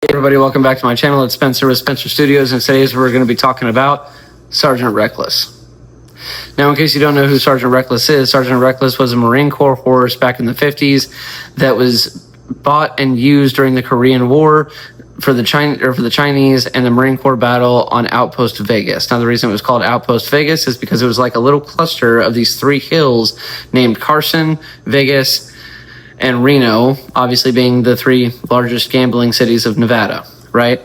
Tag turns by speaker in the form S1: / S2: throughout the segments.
S1: Hey everybody, welcome back to my channel. It's Spencer with Spencer Studios, and today we're going to be talking about Sergeant Reckless. Now, in case you don't know who Sergeant Reckless is, Sergeant Reckless was a Marine Corps horse back in the 50s that was bought and used during the Korean War for the Chinese and the Marine Corps battle on Outpost Vegas. Now, the reason it was called Outpost Vegas is because it was like a little cluster of these three hills named Carson, Vegas, and Reno, obviously being the three largest gambling cities of Nevada, right?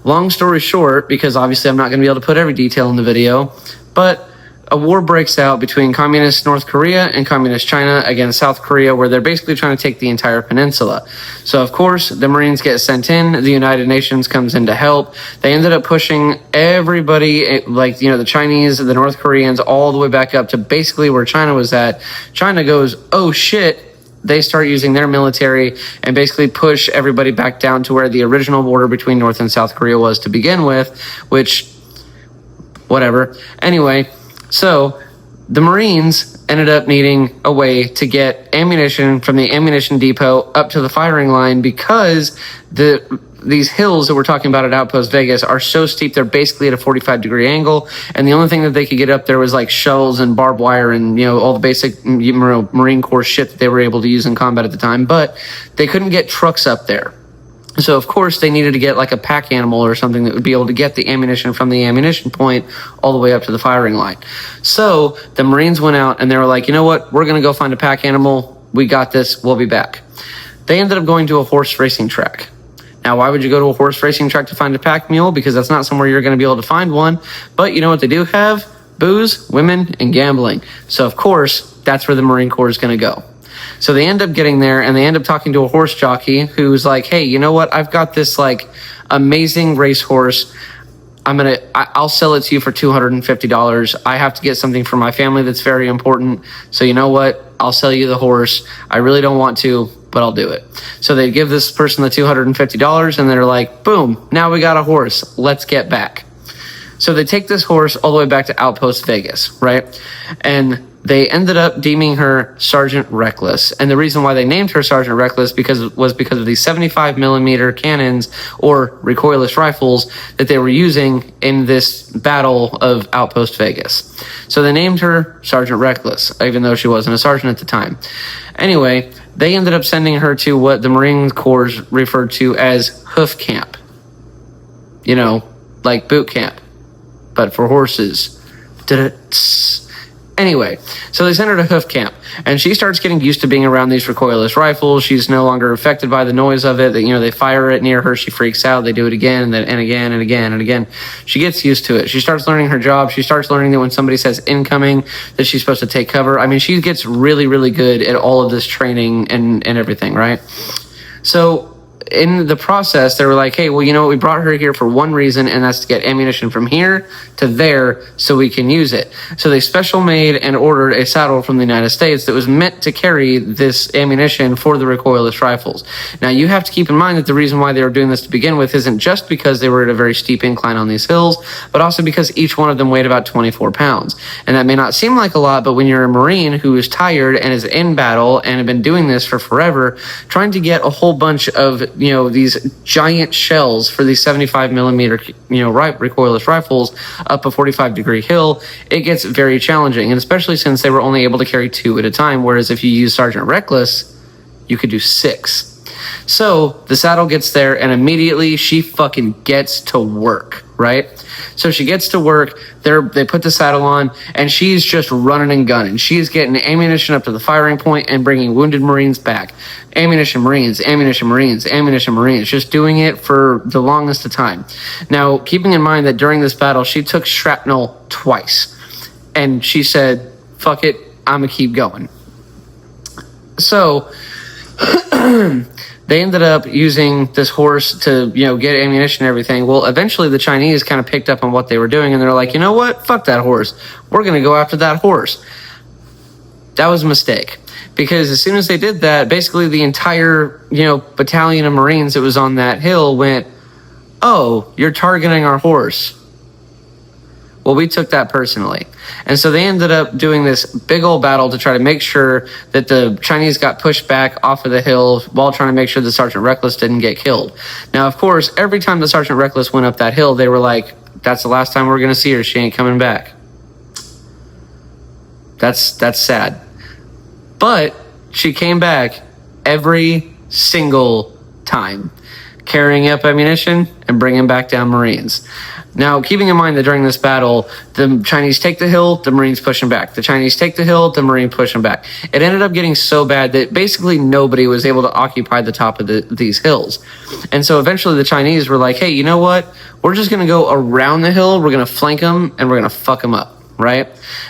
S1: Long story short, because obviously I'm not going to be able to put every detail in the video, but a war breaks out between communist North Korea and communist China against South Korea, where they're basically trying to take the entire peninsula. So, of course, the Marines get sent in. The United Nations comes in to help. They ended up pushing everybody, like, the Chinese, the North Koreans, all the way back up to basically where China was at. China goes, oh, shit. They start using their military and basically push everybody back down to where the original border between North and South Korea was to begin with, which, whatever. Anyway, so the Marines ended up needing a way to get ammunition from the ammunition depot up to the firing line because these hills that we're talking about at Outpost Vegas are so steep, they're basically at a 45-degree angle, and the only thing that they could get up there was like shells and barbed wire and, all the basic Marine Corps shit that they were able to use in combat at the time, but they couldn't get trucks up there. So, of course, they needed to get like a pack animal or something that would be able to get the ammunition from the ammunition point all the way up to the firing line. So the Marines went out and they were like, you know what? We're going to go find a pack animal. We got this. We'll be back. They ended up going to a horse racing track. Now, why would you go to a horse racing track to find a pack mule? Because that's not somewhere you're going to be able to find one. But you know what they do have? Booze, women, and gambling. So, of course, that's where the Marine Corps is going to go. So they end up getting there, and they end up talking to a horse jockey who's like, hey, you know what? I've got this, like, amazing racehorse. I'll sell it to you for $250. I have to get something for my family that's very important. So you know what? I'll sell you the horse. I really don't want to, but I'll do it. So they give this person the $250, and they're like, boom, now we got a horse. Let's get back. So they take this horse all the way back to Outpost Vegas, right? And they ended up deeming her Sergeant Reckless. And the reason why they named her Sergeant Reckless was because of these 75 millimeter cannons or recoilless rifles that they were using in this battle of Outpost Vegas. So they named her Sergeant Reckless, even though she wasn't a sergeant at the time. Anyway, they ended up sending her to what the Marine Corps referred to as hoof camp. Like boot camp, but for horses. Anyway, so they send her to hoof camp, and she starts getting used to being around these recoilless rifles. She's no longer affected by the noise of it. They fire it near her. She freaks out. They do it again and again and again and again. She gets used to it. She starts learning her job. She starts learning that when somebody says incoming, that she's supposed to take cover. I mean, she gets really, really good at all of this training and everything, right? So in the process, they were like, hey, well, you know what? We brought her here for one reason, and that's to get ammunition from here to there so we can use it. So they special made and ordered a saddle from the United States that was meant to carry this ammunition for the recoilless rifles. Now, you have to keep in mind that the reason why they were doing this to begin with isn't just because they were at a very steep incline on these hills, but also because each one of them weighed about 24 pounds. And that may not seem like a lot, but when you're a Marine who is tired and is in battle and have been doing this for forever, trying to get a whole bunch of these giant shells for these 75 millimeter, recoilless rifles up a 45-degree hill, it gets very challenging. And especially since they were only able to carry 2 at a time, whereas if you use Sergeant Reckless, you could do 6. So the saddle gets there, and immediately she fucking gets to work, right? So she gets to work, they put the saddle on, and she's just running and gunning. She's getting ammunition up to the firing point and bringing wounded Marines back. Ammunition Marines, ammunition Marines, ammunition Marines, just doing it for the longest of time. Now, keeping in mind that during this battle, she took shrapnel twice, and she said, fuck it, I'm gonna keep going. So they ended up using this horse to, get ammunition and everything. Well, eventually the Chinese kind of picked up on what they were doing, and they're like, you know what? Fuck that horse. We're going to go after that horse. That was a mistake. Because as soon as they did that, basically the entire, battalion of Marines that was on that hill went, oh, you're targeting our horse. Well, we took that personally. And so they ended up doing this big old battle to try to make sure that the Chinese got pushed back off of the hill while trying to make sure the Sergeant Reckless didn't get killed. Now, of course, every time the Sergeant Reckless went up that hill, they were like, that's the last time we're going to see her. She ain't coming back. That's sad. But she came back every single time, carrying up ammunition and bringing back down Marines. Now, keeping in mind that during this battle, the Chinese take the hill, the Marines push them back. The Chinese take the hill, the Marines push them back. It ended up getting so bad that basically nobody was able to occupy the top of these hills. And so eventually the Chinese were like, hey, you know what? We're just going to go around the hill, we're going to flank them, and we're going to fuck them up, right?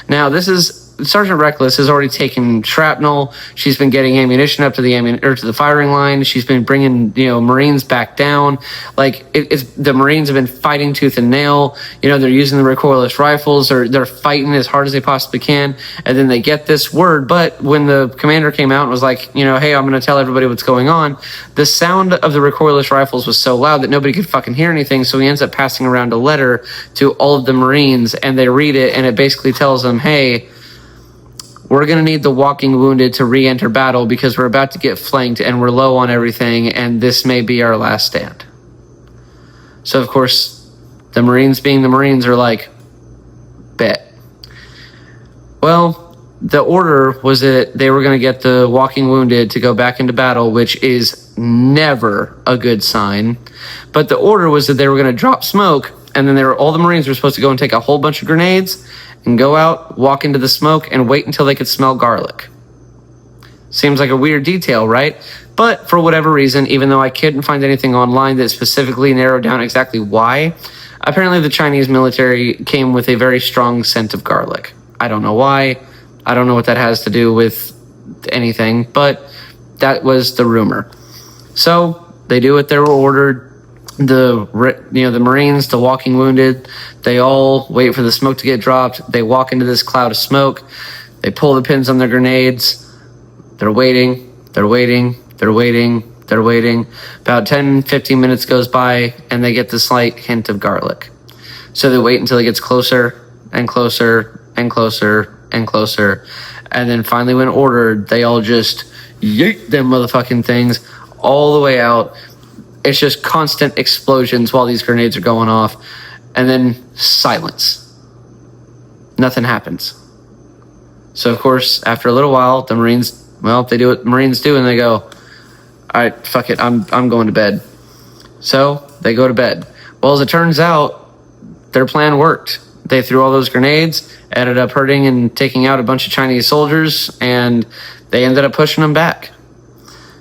S1: Now, Sergeant Reckless has already taken shrapnel. She's been getting ammunition up to the firing line. She's been bringing, Marines back down. Like the Marines have been fighting tooth and nail. They're using the recoilless rifles, or they're fighting as hard as they possibly can. And then they get this word. But when the commander came out and was like, hey, I'm going to tell everybody what's going on, the sound of the recoilless rifles was so loud that nobody could fucking hear anything. So he ends up passing around a letter to all of the Marines, and they read it, and it basically tells them, hey, we're going to need the walking wounded to re-enter battle because we're about to get flanked and we're low on everything, and this may be our last stand. So, of course, the Marines being the Marines are like, bet. Well, the order was that they were going to get the walking wounded to go back into battle, which is never a good sign. But the order was that they were going to drop smoke, and then all the Marines were supposed to go and take a whole bunch of grenades and go out, walk into the smoke, and wait until they could smell garlic. Seems like a weird detail, right? But for whatever reason, even though I couldn't find anything online that specifically narrowed down exactly why, apparently the Chinese military came with a very strong scent of garlic. I don't know why. I don't know what that has to do with anything, but that was the rumor. So they do what they were ordered. The Marines, the walking wounded, they all wait for the smoke to get dropped. They walk into this cloud of smoke. They pull the pins on their grenades. They're waiting. About 10, 15 minutes goes by, and they get the slight hint of garlic. So they wait until it gets closer and closer and closer and closer. And then finally, when ordered, they all just yeet them motherfucking things all the way out. It's just constant explosions while these grenades are going off. And then silence. Nothing happens. So, of course, after a little while, the Marines, they do what Marines do, and they go, all right, fuck it, I'm going to bed. So they go to bed. Well, as it turns out, their plan worked. They threw all those grenades, ended up hurting and taking out a bunch of Chinese soldiers, and they ended up pushing them back.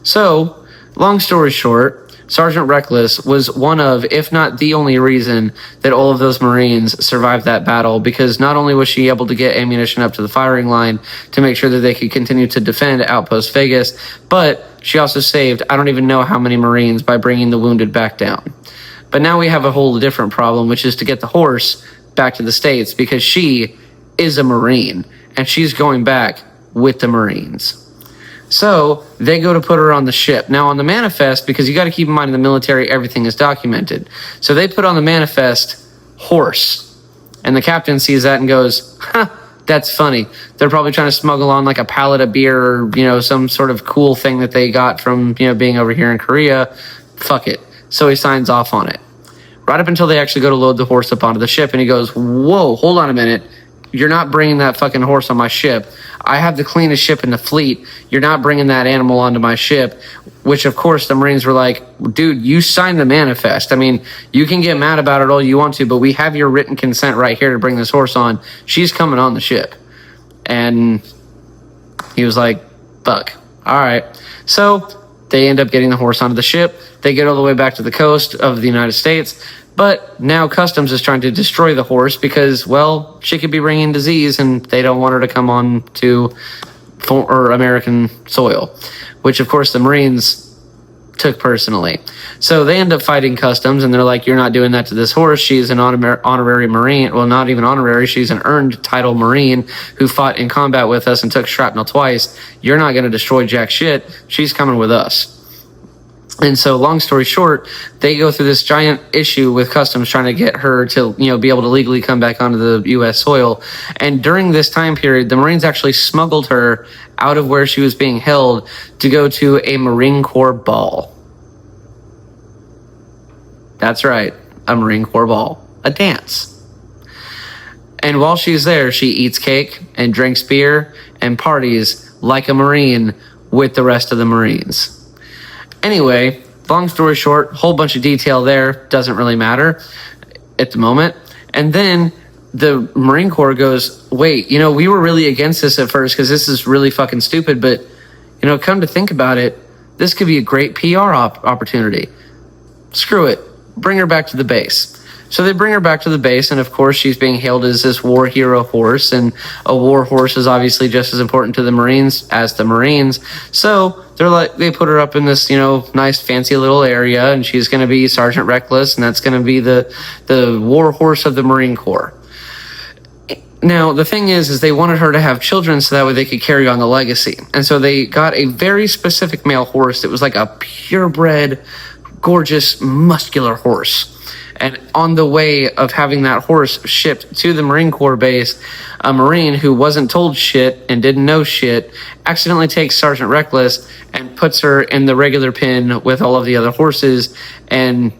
S1: So, long story short, Sergeant Reckless was one of, if not the only reason that all of those Marines survived that battle, because not only was she able to get ammunition up to the firing line to make sure that they could continue to defend Outpost Vegas, but she also saved I don't even know how many Marines by bringing the wounded back down. But now we have a whole different problem, which is to get the horse back to the States, because she is a Marine, and she's going back with the Marines. So they go to put her on the ship. Now on the manifest, because you got to keep in mind in the military, everything is documented. So they put on the manifest horse. And the captain sees that and goes, that's funny. They're probably trying to smuggle on like a pallet of beer or, some sort of cool thing that they got from, being over here in Korea. Fuck it. So he signs off on it. Right up until they actually go to load the horse up onto the ship. And he goes, whoa, hold on a minute. You're not bringing that fucking horse on my ship. I have the cleanest ship in the fleet. You're not bringing that animal onto my ship. Which, of course, the Marines were like, dude, you signed the manifest. I mean, you can get mad about it all you want to, but we have your written consent right here to bring this horse on. She's coming on the ship. And he was like, fuck. All right. So they end up getting the horse onto the ship. They get all the way back to the coast of the United States. But now Customs is trying to destroy the horse because, she could be bringing disease and they don't want her to come on to American soil, which, of course, the Marines took personally. So they end up fighting Customs, and they're like, you're not doing that to this horse. She's an honorary Marine. Well, not even honorary. She's an earned title Marine who fought in combat with us and took shrapnel twice. You're not going to destroy jack shit. She's coming with us. And so, long story short, they go through this giant issue with customs trying to get her to, be able to legally come back onto the U.S. soil. And during this time period, the Marines actually smuggled her out of where she was being held to go to a Marine Corps ball. That's right, a Marine Corps ball, a dance. And while she's there, she eats cake and drinks beer and parties like a Marine with the rest of the Marines. Anyway, long story short, whole bunch of detail there, doesn't really matter at the moment. And then the Marine Corps goes, wait, we were really against this at first because this is really fucking stupid, but, come to think about it, this could be a great PR opportunity. Screw it. Bring her back to the base. So they bring her back to the base, and of course she's being hailed as this war hero horse, and a war horse is obviously just as important to the Marines as the Marines. So they put her up in this, nice fancy little area, and she's going to be Sergeant Reckless, and that's going to be the war horse of the Marine Corps. Now, the thing is they wanted her to have children so that way they could carry on the legacy. And so they got a very specific male horse that was like a purebred, gorgeous, muscular horse. And on the way of having that horse shipped to the Marine Corps base, a Marine who wasn't told shit and didn't know shit accidentally takes Sergeant Reckless and puts her in the regular pen with all of the other horses. And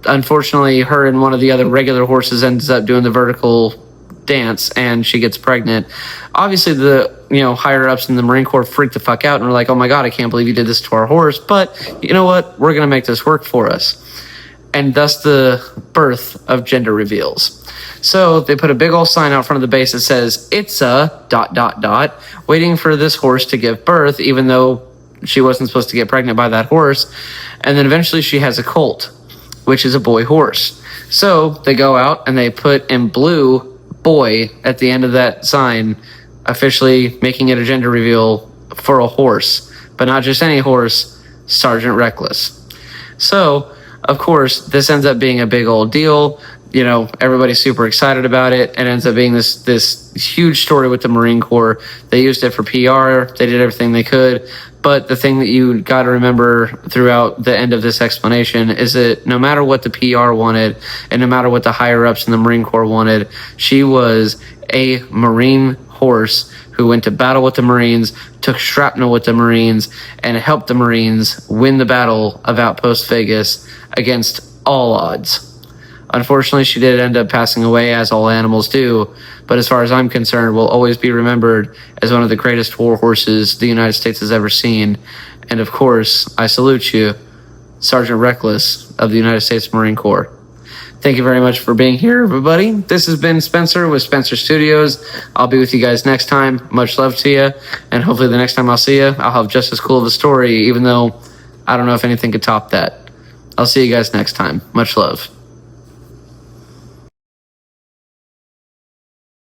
S1: unfortunately, her and one of the other regular horses ends up doing the vertical dance, and she gets pregnant. Obviously, the higher ups in the Marine Corps freak the fuck out and are like, "Oh my god, I can't believe you did this to our horse." But you know what? We're gonna make this work for us. And thus the birth of gender reveals. So they put a big old sign out front of the base that says, "It's a ... waiting for this horse to give birth, even though she wasn't supposed to get pregnant by that horse. And then eventually she has a colt, which is a boy horse. So they go out and they put in blue boy at the end of that sign, officially making it a gender reveal for a horse, but not just any horse, Sergeant Reckless. So, of course, this ends up being a big old deal. Everybody's super excited about it. It ends up being this huge story with the Marine Corps. They used it for PR. They did everything they could. But the thing that you got to remember throughout the end of this explanation is that no matter what the PR wanted and no matter what the higher ups in the Marine Corps wanted, she was a Marine horse who went to battle with the Marines, took shrapnel with the Marines, and helped the Marines win the Battle of Outpost Vegas against all odds. Unfortunately, she did end up passing away, as all animals do, but as far as I'm concerned, will always be remembered as one of the greatest war horses the United States has ever seen. And of course, I salute you, Sergeant Reckless of the United States Marine Corps. Thank you very much for being here, everybody. This has been Spencer with Spencer Studios. I'll be with you guys next time. Much love to you. And hopefully the next time I'll see you, I'll have just as cool of a story, even though I don't know if anything could top that. I'll see you guys next time. Much love.